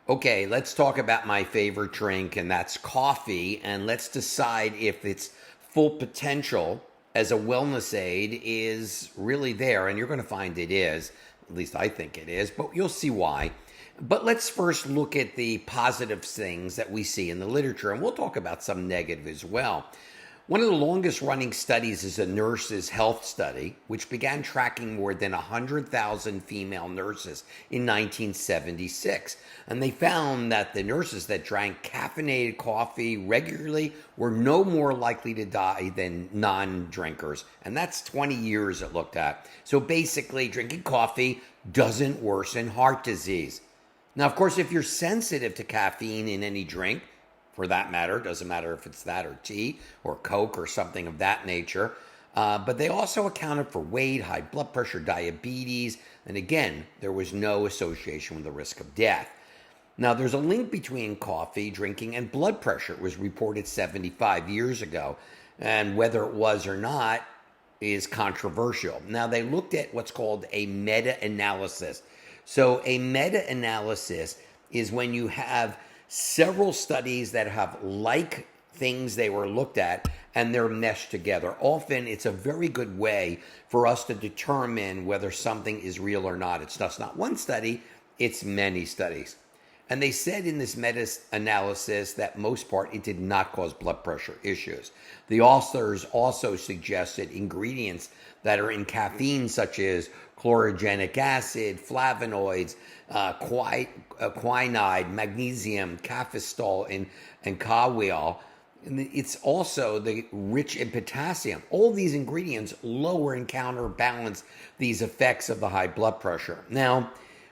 Okay, let's talk about my favorite drink, and that's coffee. And let's decide if its full potential as a wellness aid is really there. And you're going to find it is. At least I think it is, but you'll see why. But let's first look at the positive things that we see in the literature, and we'll talk about some negative as well. One of the longest running studies is a nurses' health study, which began tracking more than 100,000 female nurses in 1976. And they found that the nurses that drank caffeinated coffee regularly were no more likely to die than non-drinkers. And that's 20 years it looked at. So basically, drinking coffee doesn't worsen heart disease. Now, of course, if you're sensitive to caffeine in any drink, for that matter, doesn't matter if it's that or tea or Coke or something of that nature. But they also accounted for weight, high blood pressure, diabetes, and again, there was no association with the risk of death. Now, there's a link between coffee drinking and blood pressure. It was reported 75 years ago, and whether it was or not is controversial. Now, they looked at what's called a meta-analysis. So a meta-analysis is when you have several studies that have like things they were looked at and they're meshed together. Often it's a very good way for us to determine whether something is real or not. It's just not one study, it's many studies. And they said in this meta-analysis that most part it did not cause blood pressure issues. The authors also suggested ingredients that are in caffeine, such as chlorogenic acid, flavonoids, quinine, magnesium, cafestol, and kawiol. And it's also rich in potassium. All these ingredients lower and counterbalance these effects of the high blood pressure. Now,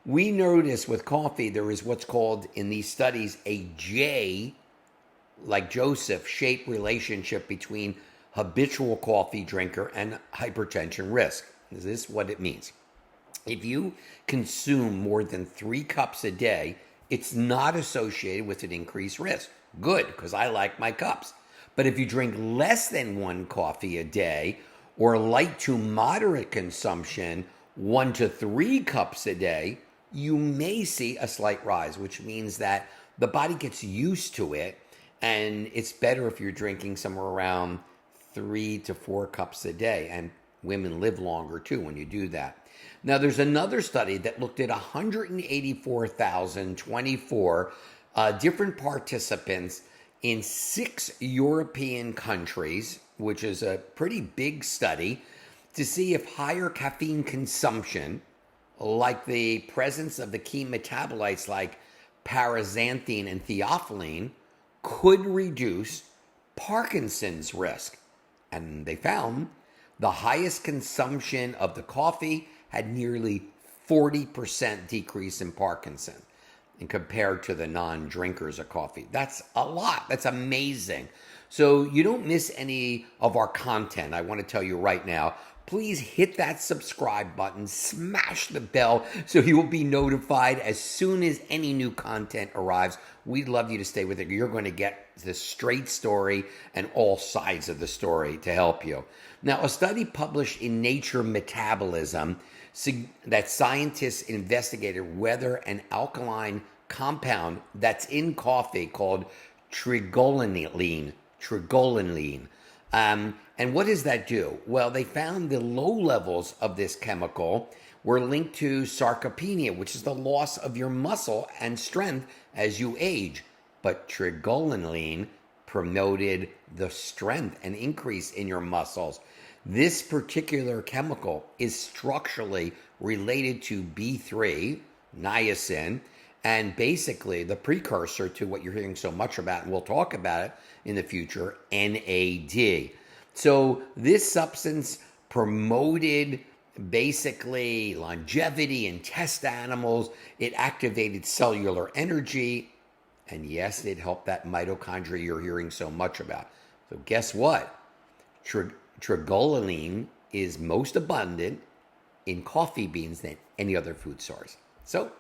we notice with coffee, there is what's called in these studies a J, like Joseph, shaped relationship between habitual coffee drinker and hypertension risk. Is this what it means? If you consume more than 3 cups a day, it's not associated with an increased risk. Good, because I like my cups. But if you drink less than 1 coffee a day, or light to moderate consumption, 1 to 3 cups a day, you may see a slight rise, which means that the body gets used to it, and it's better if you're drinking somewhere around 3 to 4 cups a day. And women live longer too when you do that. Now, there's another study that looked at 184,024 different participants in 6 European countries, which is a pretty big study, to see if higher caffeine consumption, like the presence of the key metabolites like paraxanthine and theophylline, could reduce Parkinson's risk. And they found the highest consumption of the coffee had nearly 40% decrease in Parkinson and compared to the non-drinkers of coffee. That's a lot. That's amazing. So you don't miss any of our content. I want to tell you right now, please hit that subscribe button, smash the bell so you will be notified as soon as any new content arrives. We'd love you to stay with it. You're going to get the straight story and all sides of the story to help you. Now, a study published in Nature Metabolism that scientists investigated whether an alkaline compound that's in coffee called trigolinene. And what does that do? Well, they found the low levels of this chemical were linked to sarcopenia, which is the loss of your muscle and strength as you age. But trigolinene promoted the strength and increase in your muscles. This particular chemical is structurally related to B3, niacin, and basically the precursor to what you're hearing so much about, and we'll talk about it in the future, NAD. So this substance promoted basically longevity in test animals. It activated cellular energy. And yes, it helped that mitochondria you're hearing so much about. So guess what? Trigolinene is most abundant in coffee beans than any other food source. So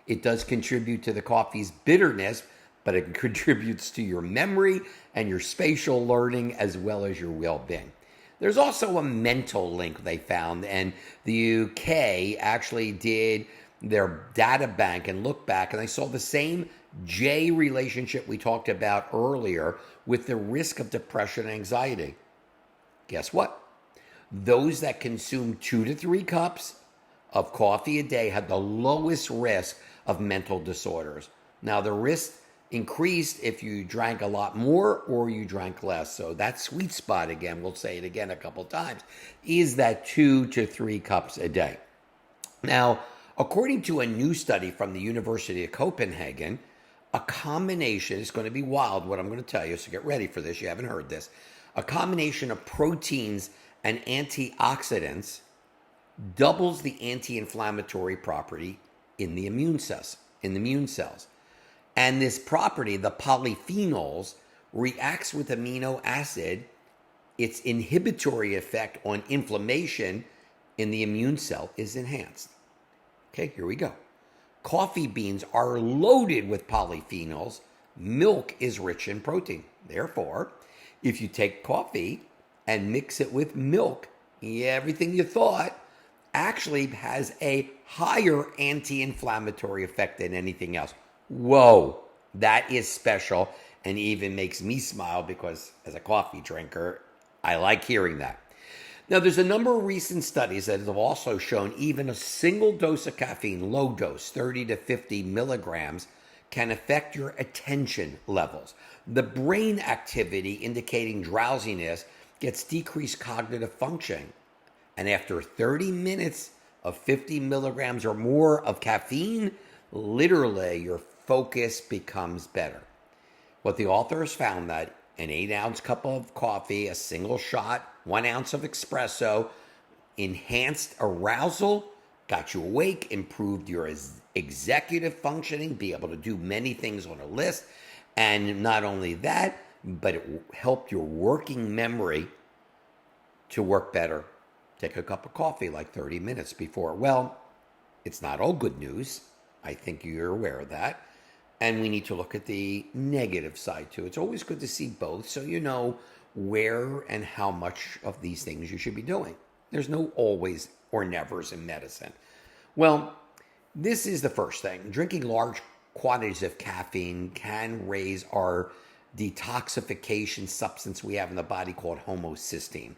it does contribute to the coffee's bitterness, but it contributes to your memory and your spatial learning as well as your well-being. There's also a mental link they found, and the UK actually did their data bank and looked back, and I saw the same J relationship we talked about earlier with the risk of depression and anxiety. Guess what? Those that consume 2 to 3 cups of coffee a day had the lowest risk of mental disorders. Now, the risk increased if you drank a lot more or you drank less. So that sweet spot, again, we'll say it again a couple times, is that 2 to 3 cups a day. Now, according to a new study from the University of Copenhagen, a combination, is going to be wild what I'm going to tell you, so get ready for this, you haven't heard this, a combination of proteins and antioxidants doubles the anti-inflammatory property in the immune cells. And this property, the polyphenols, reacts with amino acid. Its inhibitory effect on inflammation in the immune cell is enhanced. Okay, here we go. Coffee beans are loaded with polyphenols. Milk is rich in protein. Therefore, if you take coffee and mix it with milk, everything you thought actually has a higher anti-inflammatory effect than anything else. Whoa, that is special and even makes me smile because as a coffee drinker, I like hearing that. Now, there's a number of recent studies that have also shown even a single dose of caffeine, low dose, 30 to 50 milligrams, can affect your attention levels. The brain activity indicating drowsiness gets decreased cognitive function. And after 30 minutes of 50 milligrams or more of caffeine, literally your focus becomes better. What the authors found that an 8-ounce cup of coffee, a single shot, 1 ounce of espresso, enhanced arousal, got you awake, improved your executive functioning, be able to do many things on a list. And not only that, but it helped your working memory to work better. Take a cup of coffee like 30 minutes before. Well, it's not all good news. I think you're aware of that. And we need to look at the negative side too. It's always good to see both so you know where and how much of these things you should be doing. There's no always or nevers in medicine. Well, this is the first thing. Drinking large quantities of caffeine can raise our detoxification substance we have in the body called homocysteine.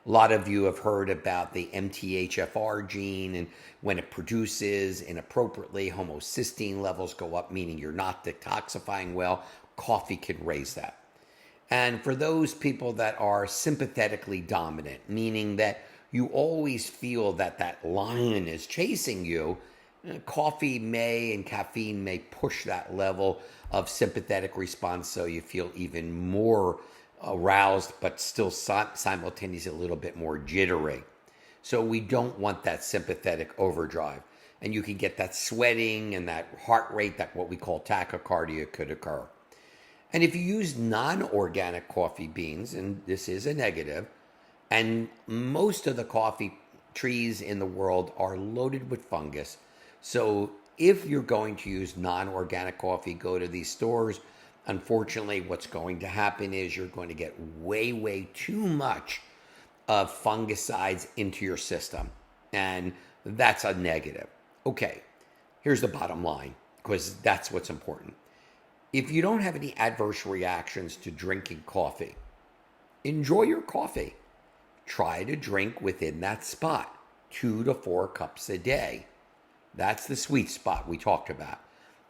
A lot of you have heard about the MTHFR gene, and when it produces inappropriately, homocysteine levels go up, meaning you're not detoxifying well. Coffee could raise that. And for those people that are sympathetically dominant, meaning that you always feel that that lion is chasing you, coffee may and caffeine may push that level of sympathetic response so you feel even more aroused, but still simultaneously a little bit more jittery. So we don't want that sympathetic overdrive. And you can get that sweating and that heart rate, that what we call tachycardia could occur. And if you use non-organic coffee beans, and this is a negative, and most of the coffee trees in the world are loaded with fungus. So if you're going to use non-organic coffee, go to these stores. Unfortunately, what's going to happen is you're going to get way too much of fungicides into your system. And that's a negative. Okay, here's the bottom line, because that's what's important. If you don't have any adverse reactions to drinking coffee, enjoy your coffee. Try to drink within that spot, 2 to 4 cups a day. That's the sweet spot we talked about.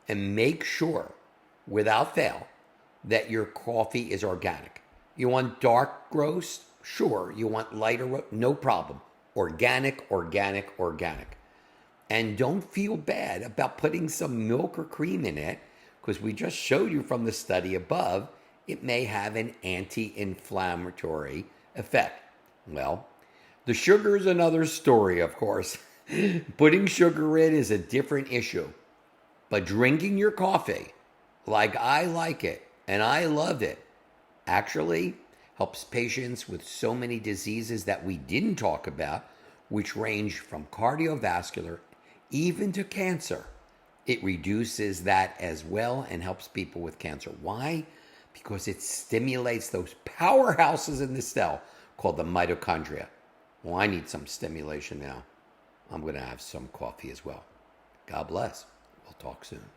And make sure, without fail, that your coffee is organic. You want dark roast? Sure. You want lighter roast? No problem. Organic. And don't feel bad about putting some milk or cream in it, because we just showed you from the study above, it may have an anti-inflammatory effect. Well, the sugar is another story, of course. Putting sugar in is a different issue. But drinking your coffee, like I like it, and I love it, actually helps patients with so many diseases that we didn't talk about, which range from cardiovascular even to cancer. It reduces that as well and helps people with cancer. Why? Because it stimulates those powerhouses in the cell called the mitochondria. Well, I need some stimulation now. I'm going to have some coffee as well. God bless. We'll talk soon.